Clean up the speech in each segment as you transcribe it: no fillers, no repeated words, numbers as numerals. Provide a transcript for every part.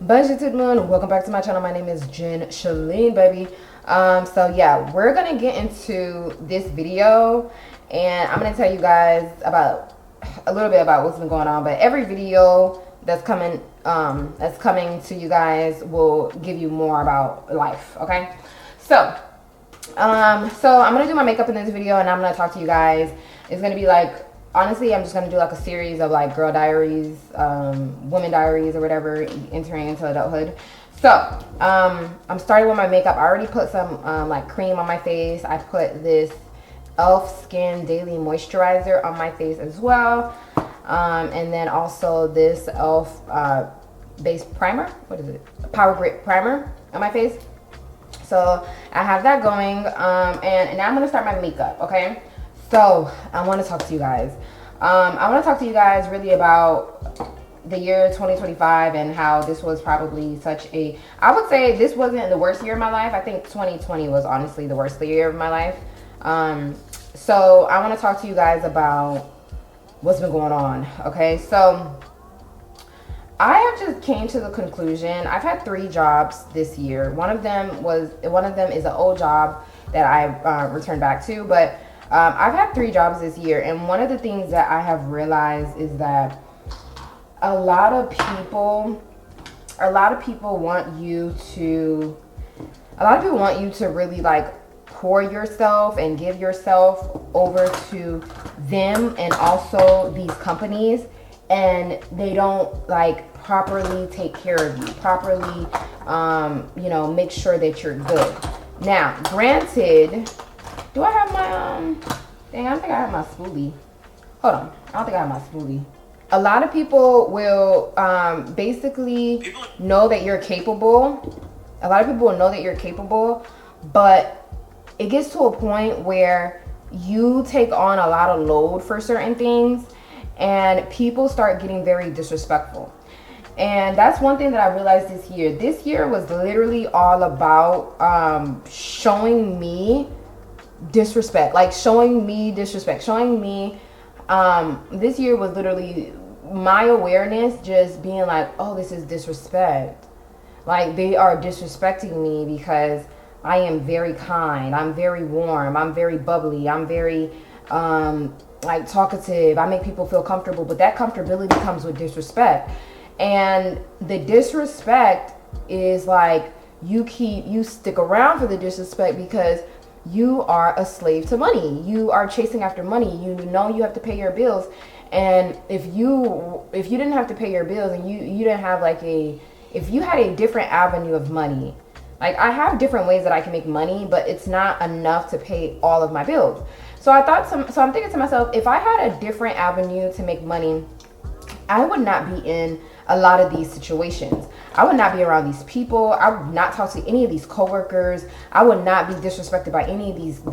Bonjou tout moun, welcome back to my channel. My name is Shalene, baby. So yeah, we're gonna get into this video and I'm gonna tell you guys about a little bit about what's been going on, but every video that's coming to you guys will give you more about life. Okay, so I'm gonna do my makeup in this video and I'm gonna talk to you guys. It's gonna be like, honestly, I'm just gonna do like a series of like girl diaries, women diaries or whatever, entering into adulthood. So I'm starting with my makeup. I already put some like cream on my face. I put this Elf Skin Daily Moisturizer on my face as well, and then also this Elf base primer. What is it? Power Grip primer on my face. So I have that going, and now I'm gonna start my makeup. Okay. So I want to talk to you guys. I want to talk to you guys really about the year 2025 and how this was probably such a, I would say this wasn't the worst year of my life. I think 2020 was honestly the worst year of my life. So I want to talk to you guys about what's been going on. Okay, so I have just came to the conclusion. I've had 3 jobs this year. One of them is an old job that I returned back to, but I've had 3 jobs this year, and one of the things that I have realized is that a lot of people want you to really like pour yourself and give yourself over to them and also these companies, and they don't like properly take care of you, properly you know, make sure that you're good. Now, granted, do I have my, dang, I don't think I have my spoolie. Hold on, I don't think I have my spoolie. A lot of people will basically know that you're capable. A lot of people will know that you're capable, but it gets to a point where you take on a lot of load for certain things and people start getting very disrespectful. And that's one thing that I realized this year. This year was literally all about showing me disrespect, like showing me disrespect, showing me this year was literally my awareness just being like, oh, this is disrespect. Like, they are disrespecting me because I am very kind, I'm very warm, I'm very bubbly, I'm very like talkative, I make people feel comfortable, but that comfortability comes with disrespect. And the disrespect is like, you stick around for the disrespect because you are a slave to money. You are chasing after money. You know you have to pay your bills, and if you didn't have to pay your bills and you didn't have like if you had a different avenue of money, like I have different ways that I can make money, but it's not enough to pay all of my bills. So I'm thinking to myself, if I had a different avenue to make money, I would not be in a lot of these situations. I would not be around these people. I would not talk to any of these coworkers. I would not be disrespected by any of these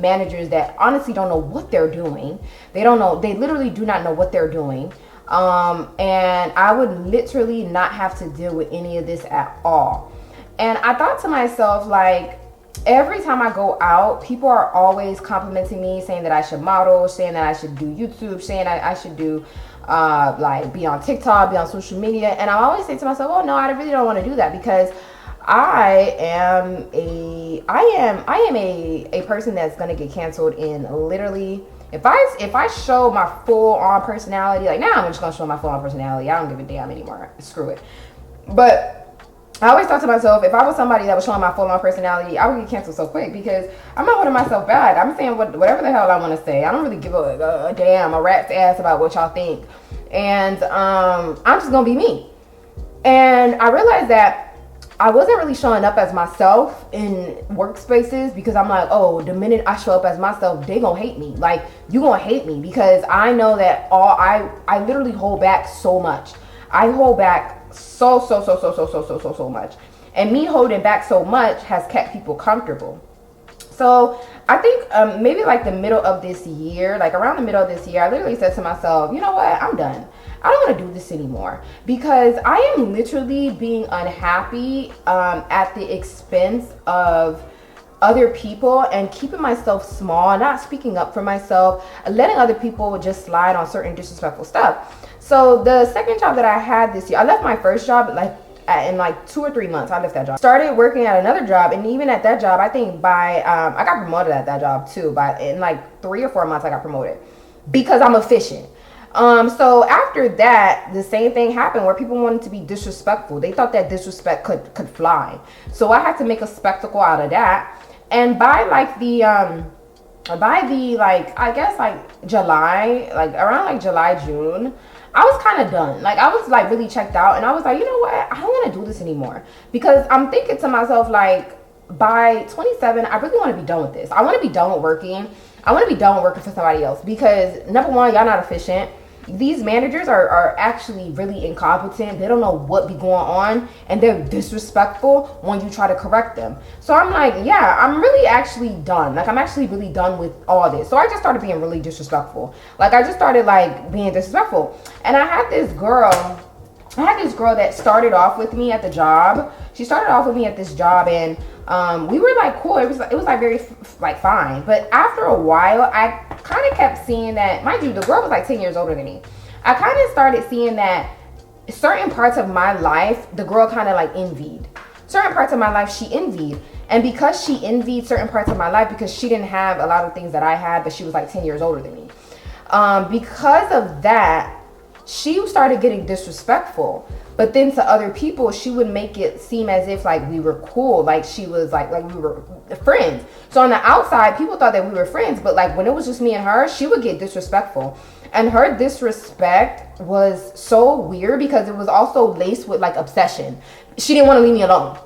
managers that honestly don't know what they're doing. They don't know. They literally do not know what they're doing. And I would literally not have to deal with any of this at all. And I thought to myself, like, every time I go out, people are always complimenting me, saying that I should model, saying that I should do YouTube, saying I should do like be on TikTok, be on social media. And I always say to myself, oh no, I really don't want to do that, because I am a person that's gonna get canceled in literally, if I show my full on personality, like now I'm just gonna show my full on personality. I don't give a damn anymore. Screw it. But I always thought to myself, if I was somebody that was showing my full-on personality, I would get canceled so quick, because I'm not holding myself back. I'm saying whatever the hell I want to say. I don't really give a damn, a rat's ass about what y'all think. And I'm just going to be me. And I realized that I wasn't really showing up as myself in workspaces, because I'm like, oh, the minute I show up as myself, they going to hate me. Like, you going to hate me, because I know that I literally hold back so much. I hold back so much, and me holding back so much has kept people comfortable. So I think maybe like the middle of this year, like around the middle of this year, I literally said to myself, you know what, I'm done. I don't want to do this anymore, because I am literally being unhappy at the expense of other people and keeping myself small, not speaking up for myself, letting other people just slide on certain disrespectful stuff. So the second job that I had this year, I left my first job, like in like 2 or 3 months, I left that job. Started working at another job, and even at that job, I think by I got promoted at that job too. But in like 3 or 4 months, I got promoted because I'm efficient. So after that, the same thing happened where people wanted to be disrespectful. They thought that disrespect could fly. So I had to make a spectacle out of that. And by like the like, I guess like July, like around like July, June, I was kind of done. Like I was like really checked out, and I was like, you know what? I don't want to do this anymore, because I'm thinking to myself, like, by 27, I really want to be done with this. I want to be done with working. I want to be done with working for somebody else, because number one, y'all not efficient. These managers are actually really incompetent. They don't know what be going on, and they're disrespectful when you try to correct them. So I'm like, yeah, I'm really actually done. Like I'm actually really done with all this. So I just started being really disrespectful. Like I just started like being disrespectful. And I had this girl that started off with me at the job. She started off with me at this job, and we were like cool. It was like very like fine. But after a while, I kind of kept seeing that, mind you, the girl was like 10 years older than me. I kind of started seeing that certain parts of my life, the girl kind of like envied. Certain parts of my life she envied. And because she envied certain parts of my life, because she didn't have a lot of things that I had, but she was like 10 years older than me. Because of that, she started getting disrespectful. But then to other people, she would make it seem as if like we were cool, like she was like we were friends. So on the outside, people thought that we were friends, but like when it was just me and her, she would get disrespectful. And her disrespect was so weird because it was also laced with like obsession. She didn't want to leave me alone.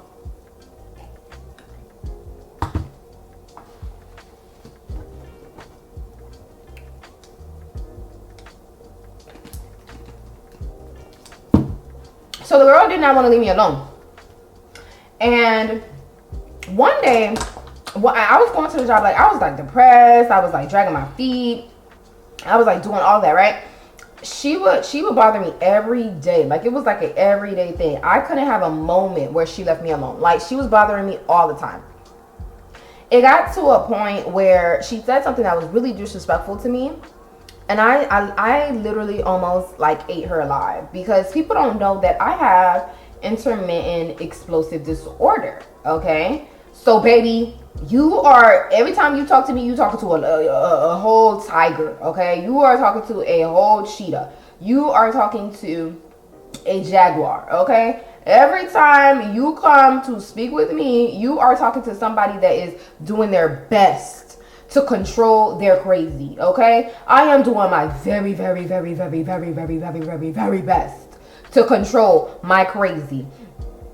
So the girl did not want to leave me alone. And one day, I was going to the job, like I was like depressed. I was like dragging my feet. I was like doing all that, right? She would bother me every day. Like it was like an everyday thing. I couldn't have a moment where she left me alone. Like she was bothering me all the time. It got to a point where she said something that was really disrespectful to me. And I literally almost like ate her alive, because people don't know that I have intermittent explosive disorder, okay? So baby, you are, every time you talk to me, you talking to a whole tiger, okay? You are talking to a whole cheetah. You are talking to a jaguar, okay? Every time you come to speak with me, you are talking to somebody that is doing their best to control their crazy, okay? I am doing my very, very, very, very, very, very, very, very, very best to control my crazy.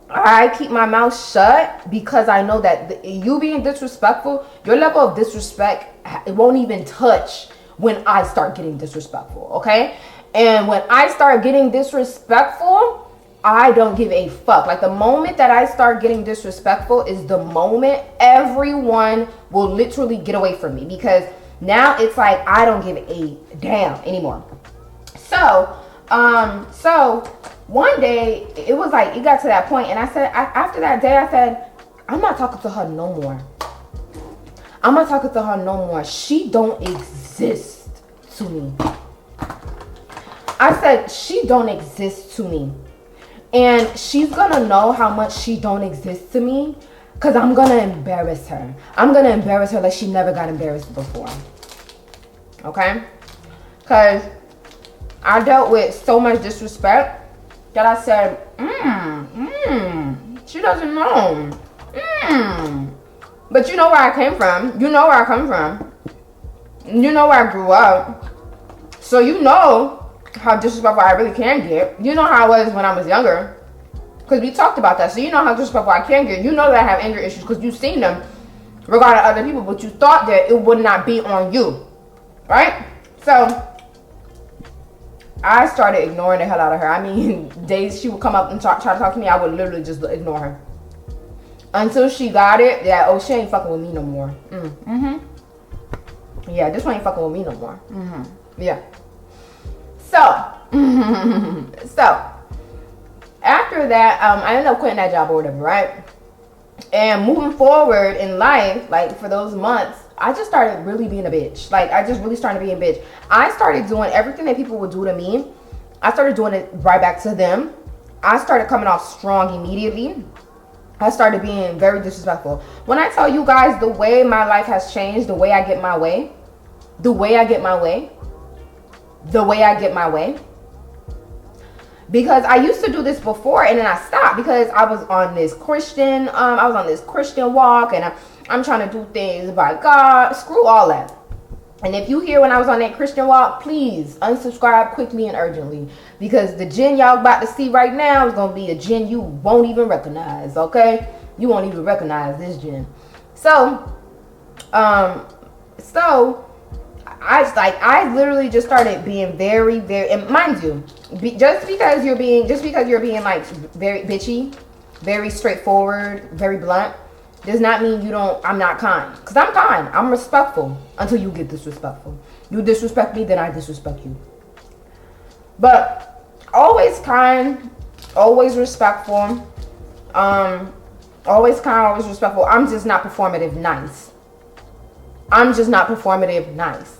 I keep my mouth shut because I know that you being disrespectful, your level of disrespect, it won't even touch when I start getting disrespectful, okay? And when I start getting disrespectful, I don't give a fuck. Like the moment that I start getting disrespectful is the moment everyone will literally get away from me, because now it's like I don't give a damn anymore. So one day it was like it got to that point, and I said after that day I said, I'm not talking to her no more. I'm not talking to her no more. She don't exist to me. I said she don't exist to me. And she's gonna know how much she don't exist to me, because I'm gonna embarrass her. I'm gonna embarrass her like she never got embarrassed before. Okay? Because I dealt with so much disrespect that I said, she doesn't know. But you know where I came from. You know where I come from. You know where I grew up. So you know how disrespectful I really can get. You know how I was when I was younger, because we talked about that. So you know how disrespectful I can get. You know that I have anger issues because you've seen them regarding other people, but you thought that it would not be on you, right? So I started ignoring the hell out of her. I mean, days she would come up and try to talk to me, I would literally just ignore her until she got it that, oh, she ain't fucking with me no more. Yeah, this one ain't fucking with me no more. Yeah. So after that, I ended up quitting that job or whatever, right? And moving forward in life, like for those months, I just started really being a bitch. Like I just really started being a bitch. I started doing everything that people would do to me. I started doing it right back to them. I started coming off strong immediately. I started being very disrespectful. When I tell you guys the way my life has changed, the way I get my way, the way I get my way, the way I get my way. Because I used to do this before and then I stopped because I was on this Christian, walk, and I'm trying to do things by God. Screw all that. And if you hear when I was on that Christian walk, please unsubscribe quickly and urgently, because the Jen y'all about to see right now is going to be a Jen you won't even recognize, okay? You won't even recognize this Jen. So I literally just started being very, and mind you, just because you're being like very bitchy, very straightforward, very blunt, does not mean I'm not kind. Because I'm kind. I'm respectful until you get disrespectful. You disrespect me, then I disrespect you. But always kind, always respectful. Always kind, always respectful. I'm just not performative nice. I'm just not performative nice.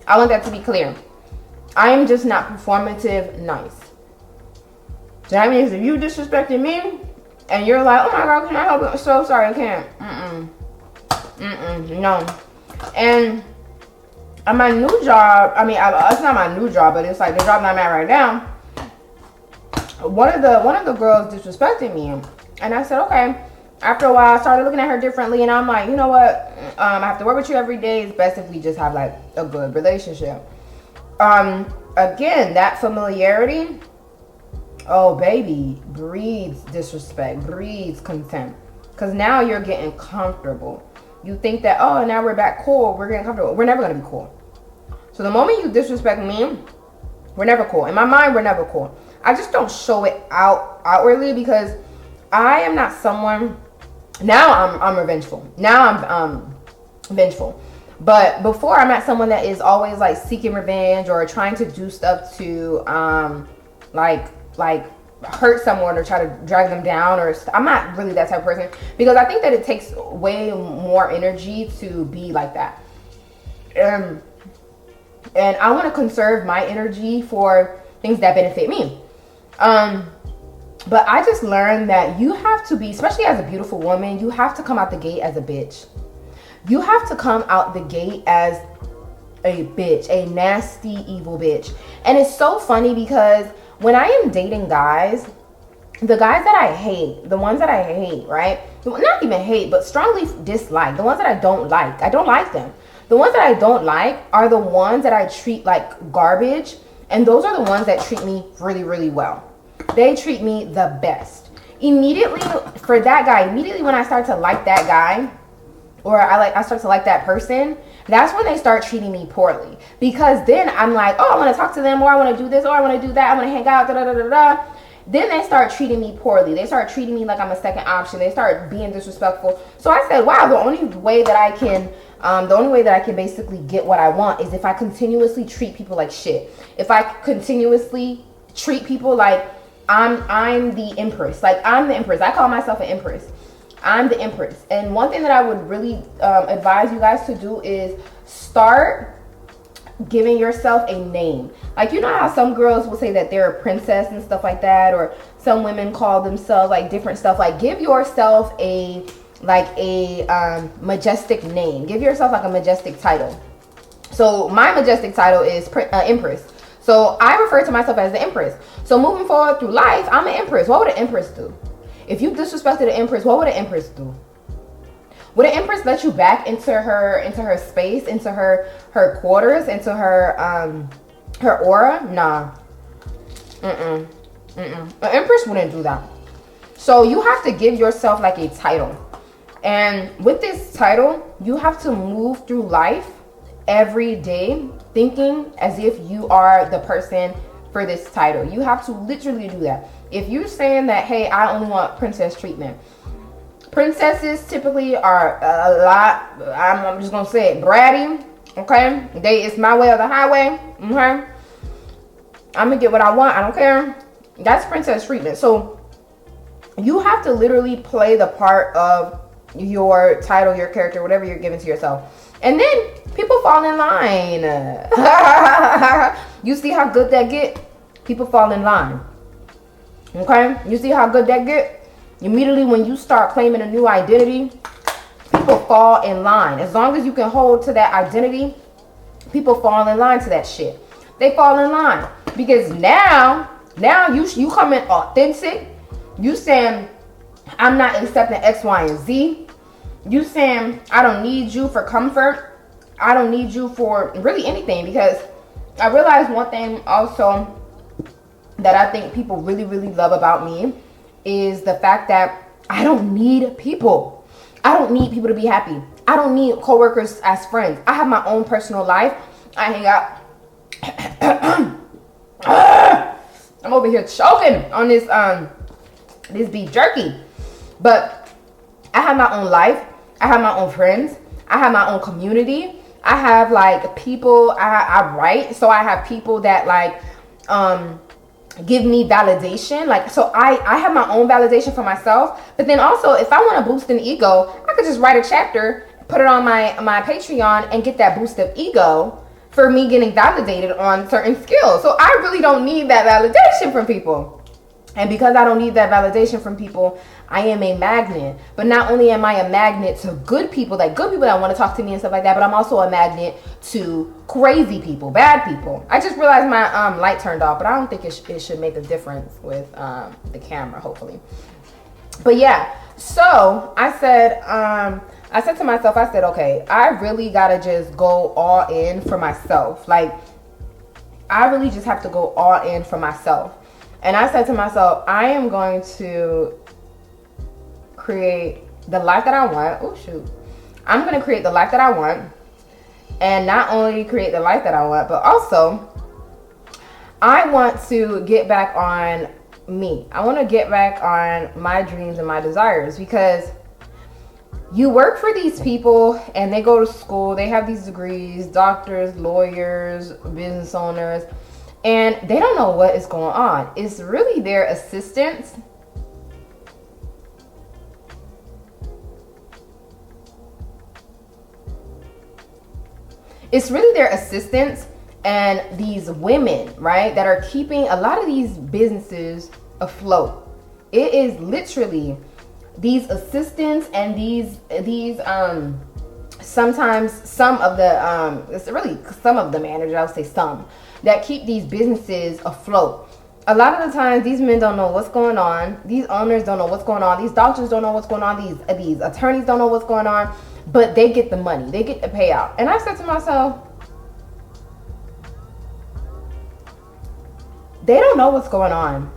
I want that to be clear. I'm just not performative nice. So that means if you disrespected me and you're like, oh my God, can I help you? I'm so sorry, I can't. No. And on my new job, I mean, it's not my new job, but it's like the job that I'm at right now. One of the girls disrespected me, and I said, okay. After a while, I started looking at her differently, and I'm like, you know what? I have to work with you every day. It's best if we just have like a good relationship. Again, that familiarity, oh baby, breeds disrespect, breeds contempt. Because now you're getting comfortable. You think that, oh, now we're back cool, we're getting comfortable. We're never going to be cool. So the moment you disrespect me, we're never cool. In my mind, we're never cool. I just don't show it outwardly because I am not someone. Now I'm revengeful. Now I'm vengeful. But before, I'm not someone that is always like seeking revenge or trying to do stuff to like hurt someone or try to drag them down. Or I'm not really that type of person, because I think that it takes way more energy to be like that. And I want to conserve my energy for things that benefit me. But I just learned that you have to be, especially as a beautiful woman, you have to come out the gate as a bitch. You have to come out the gate as a bitch, a nasty, evil bitch. And it's so funny because when I am dating guys, the guys that I hate, the ones that I hate, right? Not even hate, but strongly dislike. The ones that I don't like them. The ones that I don't like are the ones that I treat like garbage. And those are the ones that treat me really, really well. They treat me the best. Immediately, for that guy, immediately when I start to like that guy, or I start to like that person, that's when they start treating me poorly. Because then I'm like, oh, I want to talk to them, or I want to do this, or I want to do that, I want to hang out, da da da da da. Then they start treating me poorly. They start treating me like I'm a second option. They start being disrespectful. So I said, wow, the only way that I can basically get what I want is if I continuously treat people like shit. If I continuously treat people like I'm the empress. Like, I'm the empress. I call myself an empress. I'm the empress. And one thing that I would really advise you guys to do is start giving yourself a name. Like, you know how some girls will say that they're a princess and stuff like that, or some women call themselves like different stuff. Like, give yourself a majestic name. Give yourself like a majestic title. So my majestic title is empress. So I refer to myself as the empress. So moving forward through life, I'm an empress. What would an empress do? If you disrespected an empress, what would an empress do? Would an empress let you back into her space, into her quarters, into her aura? Nah. An empress wouldn't do that. So you have to give yourself like a title. And with this title, you have to move through life every day thinking as if you are the person for this title. You have to literally do that. If you're saying that, hey, I only want princess treatment. Princesses typically are a lot, I'm just gonna say it, bratty, okay? It's my way or the highway, okay? I'm gonna get what I want, I don't care. That's princess treatment. So you have to literally play the part of your title, your character, whatever you're giving to yourself. And then people fall in line. You see how good that get? People fall in line. Okay? You see how good that get? Immediately when you start claiming a new identity, people fall in line. As long as you can hold to that identity, people fall in line to that shit. They fall in line. Because now you coming authentic. You saying, I'm not accepting X, Y, and Z. You saying, I don't need you for comfort. I don't need you for really anything. Because I realized one thing also that I think people really, really love about me is the fact that I don't need people. I don't need people to be happy. I don't need coworkers as friends. I have my own personal life. I hang out. I'm over here choking on this beef jerky. But I have my own life. I have my own friends. I have my own community. I have like people I write. So I have people that like give me validation. Like, so I have my own validation for myself. But then also, if I want to boost an ego, I could just write a chapter, put it on my Patreon, and get that boost of ego for me getting validated on certain skills. So I really don't need that validation from people. And because I don't need that validation from people, I am a magnet. But not only am I a magnet to good people, like good people that want to talk to me and stuff like that, but I'm also a magnet to crazy people, bad people. I just realized my light turned off, but I don't think it should make a difference with the camera, hopefully. But yeah, so I said to myself, I said, okay, I really gotta just go all in for myself. Like, I really just have to go all in for myself. And I said to myself, I am going to create the life that I want. Oh, shoot. I'm going to create the life that I want. And not only create the life that I want, but also I want to get back on me. I want to get back on my dreams and my desires, because you work for these people and they go to school. They have these degrees, doctors, lawyers, business owners, and they don't know what is going on. It's really their assistants. It's really their assistants and these women, right, that are keeping a lot of these businesses afloat. It is literally these assistants and these sometimes some of the it's really some of the managers, I would say some, that keep these businesses afloat. A lot of the times these men don't know what's going on. These owners don't know what's going on. These doctors don't know what's going on. These attorneys don't know what's going on, but they get the money. They get the payout. And I said to myself, they don't know what's going on.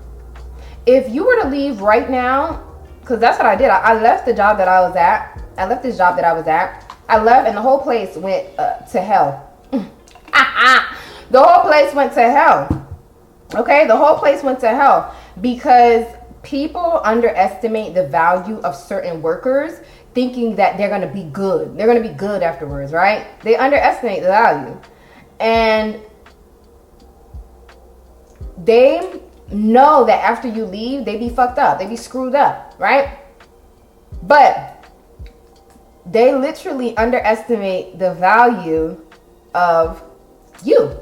If you were to leave right now, because that's what I did. I left the job that I was at. I left this job that I was at. I left and the whole place went to hell. The whole place went to hell. Okay, the whole place went to hell because people underestimate the value of certain workers, thinking that they're going to be good. They're going to be good afterwards, right? They underestimate the value. And they know that after you leave, they be fucked up. They be screwed up, right? But they literally underestimate the value of you.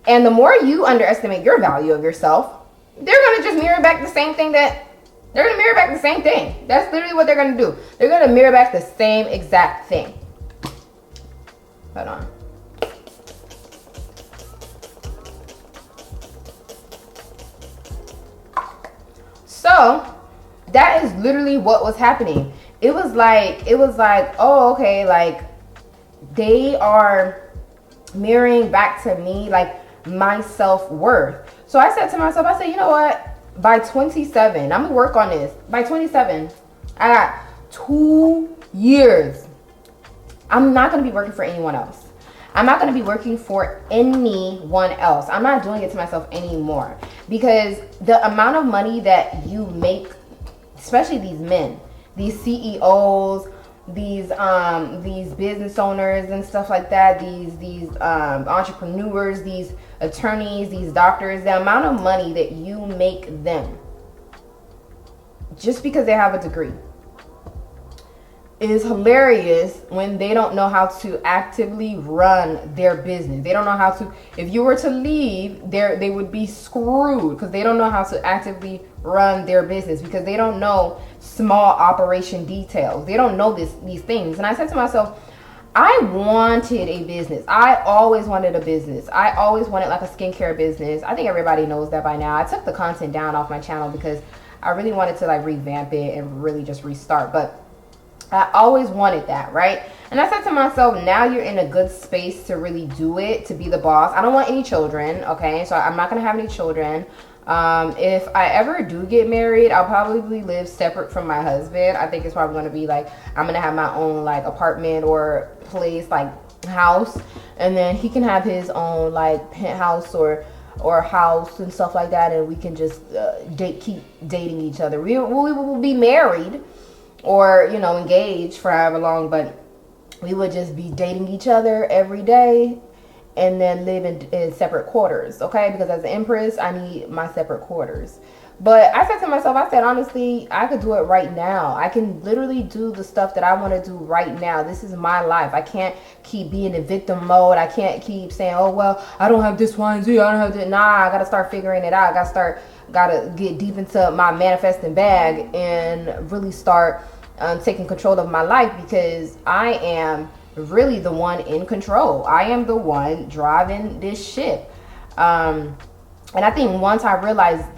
And the more you underestimate your value of yourself, they're going to just mirror back the same thing they're going to mirror back the same thing. That's literally what they're going to do. They're going to mirror back the same exact thing. Hold on. So that is literally what was happening. It was like, oh, okay, like they are mirroring back to me, like my self-worth. So I said to myself, I said, you know what? By 27, I'm gonna work on this. By 27, I got 2 years. I'm not gonna be working for anyone else. I'm not gonna be working for anyone else. I'm not doing it to myself anymore, because the amount of money that you make, especially these men, these CEOs, these business owners and stuff like that, these entrepreneurs, these attorneys, these doctors, the amount of money that you make them just because they have a degree, is hilarious when they don't know how to actively run their business. They don't know how to, if you were to leave, they would be screwed because they don't know how to actively run their business, because they don't know small operation details. They don't know these things. And I said to myself, I wanted a business. I always wanted a business. I always wanted like a skincare business. I think everybody knows that by now. I took the content down off my channel because I really wanted to like revamp it and really just restart. But I always wanted that, right? And I said to myself, now you're in a good space to really do it, to be the boss. I don't want any children, okay? So I'm not going to have any children. If I ever do get married, I'll probably live separate from my husband. I think it's probably going to be like, I'm going to have my own like apartment or place, like house. And then he can have his own like penthouse or house and stuff like that. And we can just keep dating each other. We will be married, or, you know, engaged for however long, but we would just be dating each other every day and then live in separate quarters, okay? Because as an empress, I need my separate quarters. But I said to myself, I said, honestly, I could do it right now. I can literally do the stuff that I want to do right now. This is my life. I can't keep being in victim mode. I can't keep saying, oh, well, I don't have this Y and Z. I don't have that. Nah, I got to start figuring it out. Got to get deep into my manifesting bag and really start taking control of my life, because I am really the one in control. I am the one driving this ship. And I think once I realized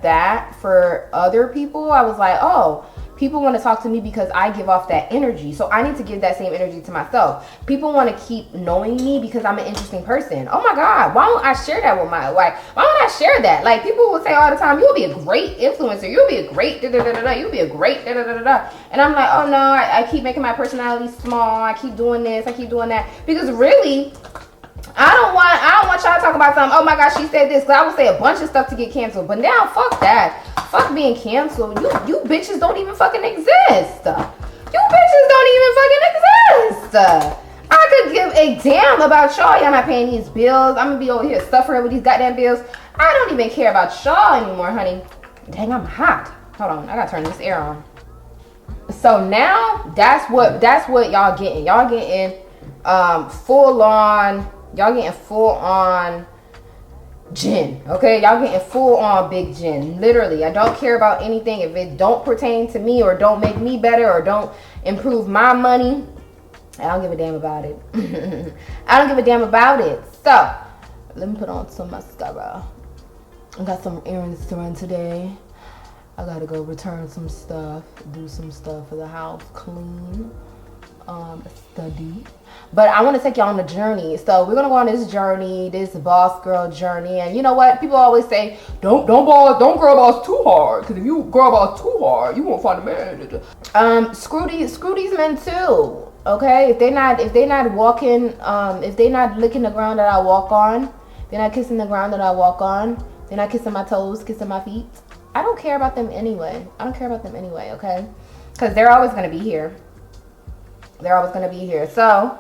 that for other people, I was like, oh, people want to talk to me because I give off that energy. So I need to give that same energy to myself. People want to keep knowing me because I'm an interesting person. Oh my God, why don't I share that with my wife? Why don't I share that? Like, people will say all the time, you'll be a great influencer. You'll be a great da-da-da-da-da. You'll be a great da-da-da-da-da. And I'm like, oh no, I keep making my personality small. I keep doing this. I keep doing that. Because really, I don't want y'all to talk about something. Oh my gosh, she said this. Because I would say a bunch of stuff to get canceled. But now, fuck that. Fuck being canceled. You bitches don't even fucking exist. You bitches don't even fucking exist. I could give a damn about y'all. Y'all not paying these bills. I'm gonna be over here suffering with these goddamn bills. I don't even care about y'all anymore, honey. Dang, I'm hot. Hold on, I gotta turn this air on. So now that's what y'all getting. Y'all getting full on gin, okay? Y'all getting full on big gin. Literally, I don't care about anything. If it don't pertain to me or don't make me better or don't improve my money, I don't give a damn about it. I don't give a damn about it. So let me put on some mascara. I got some errands to run today. I gotta go return some stuff, do some stuff for the house, clean, study. But I want to take y'all on a journey. So we're gonna go on this journey, this boss girl journey. And you know what? People always say, don't girl boss too hard. Because if you girl boss too hard, you won't find a man. Screw these men too. Okay? If they not walking, if they not licking the ground that I walk on, they're not kissing the ground that I walk on, they're not kissing my toes, kissing my feet, I don't care about them anyway. Okay? Because they're always gonna be here. So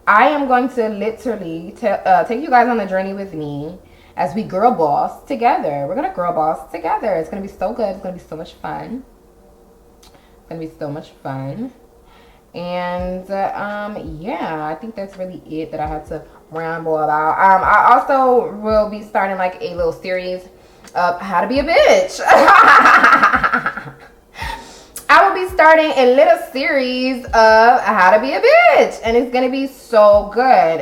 I am going to literally take you guys on the journey with me as we girl boss together. We're gonna girl boss together. It's gonna be so good. It's gonna be so much fun. And yeah, I think that's really it that I had to ramble about. I also will be starting like a little series of how to be a bitch. I will be starting a little series of how to be a bitch, and it's gonna be so good.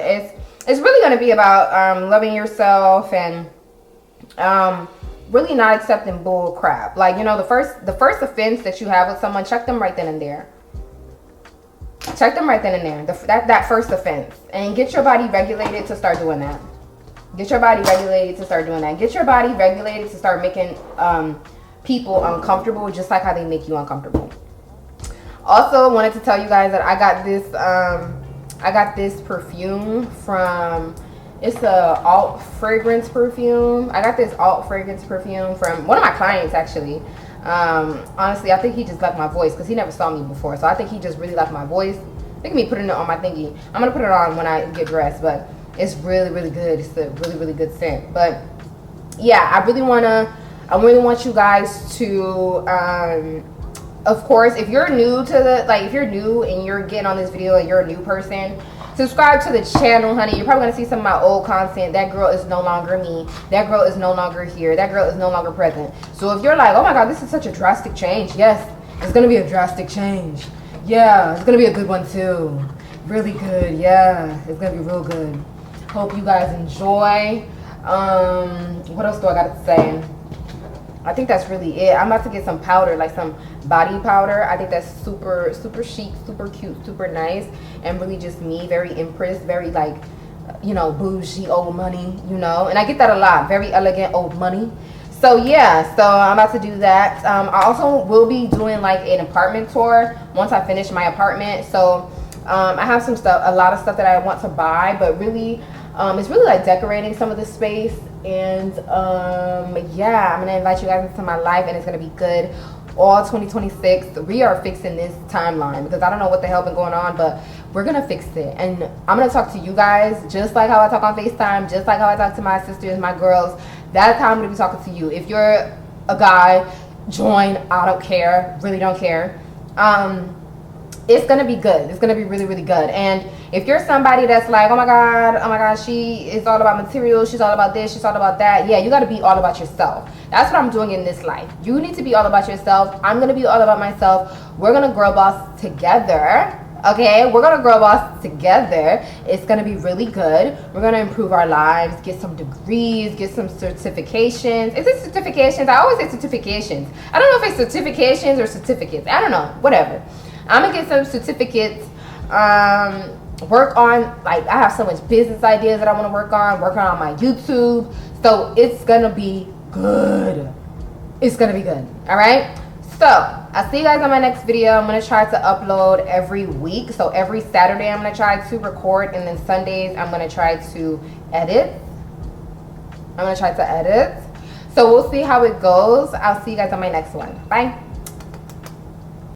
It's really gonna be about loving yourself and really not accepting bull crap. Like, you know, the first offense that you have with someone, check them right then and there. That first offense, and get your body regulated to start doing that. Get your body regulated to start making people uncomfortable, just like how they make you uncomfortable. Also wanted to tell you guys that I got this perfume from, it's a alt fragrance perfume. I got this alt fragrance perfume from one of my clients, actually. Honestly, I think he just liked my voice because he never saw me before, so I think he just really liked my voice. Look at me putting it on my thingy. I'm gonna put it on when I get dressed, but it's really, really good. It's a really, really good scent. But yeah, I really want you guys to of course, if you're new to the, like, if you're new and you're getting on this video and you're a new person, subscribe to the channel, honey. You're probably gonna see some of my old content. That girl is no longer me. That girl is no longer here. That girl is no longer present. So if you're like, oh my God, this is such a drastic change. Yes, it's gonna be a drastic change. Yeah, it's gonna be a good one too. Really good. Yeah, it's gonna be real good. Hope you guys enjoy. What else do I gotta say? I think that's really it. I'm about to get some powder, like some body powder. I think that's super, super chic, super cute, super nice, and really just me, very empress, very like, you know, bougie old money, you know. And I get that a lot, very elegant old money. So yeah, so I'm about to do that. I also will be doing like an apartment tour once I finish my apartment. So I have some stuff, a lot of stuff that I want to buy, but really, it's really like decorating some of the space. And yeah, I'm gonna invite you guys into my life, and it's gonna be good all 2026. We are fixing this timeline because I don't know what the hell been going on, but we're gonna fix it. And I'm gonna talk to you guys just like how I talk on FaceTime, just like how I talk to my sisters, my girls. That's how I'm gonna be talking to you. If you're a guy, join. I don't care, really don't care. It's gonna be good. It's gonna be really, really good. And if you're somebody that's like, oh my God, she is all about material, she's all about this, she's all about that, yeah, you gotta be all about yourself. That's what I'm doing in this life. You need to be all about yourself. I'm gonna be all about myself. We're gonna girl boss together. Okay, we're gonna girl boss together. It's gonna be really good. We're gonna improve our lives, get some degrees, get some certifications. Is it certifications? I always say certifications. I don't know if it's certifications or certificates. I don't know, whatever. I'm gonna get some certificates, work on, like, I have so much business ideas that I wanna work on my YouTube. So it's gonna be good. It's gonna be good, all right? So I'll see you guys on my next video. I'm gonna try to upload every week. So every Saturday I'm gonna try to record, and then Sundays I'm gonna try to edit. So we'll see how it goes. I'll see you guys on my next one. Bye.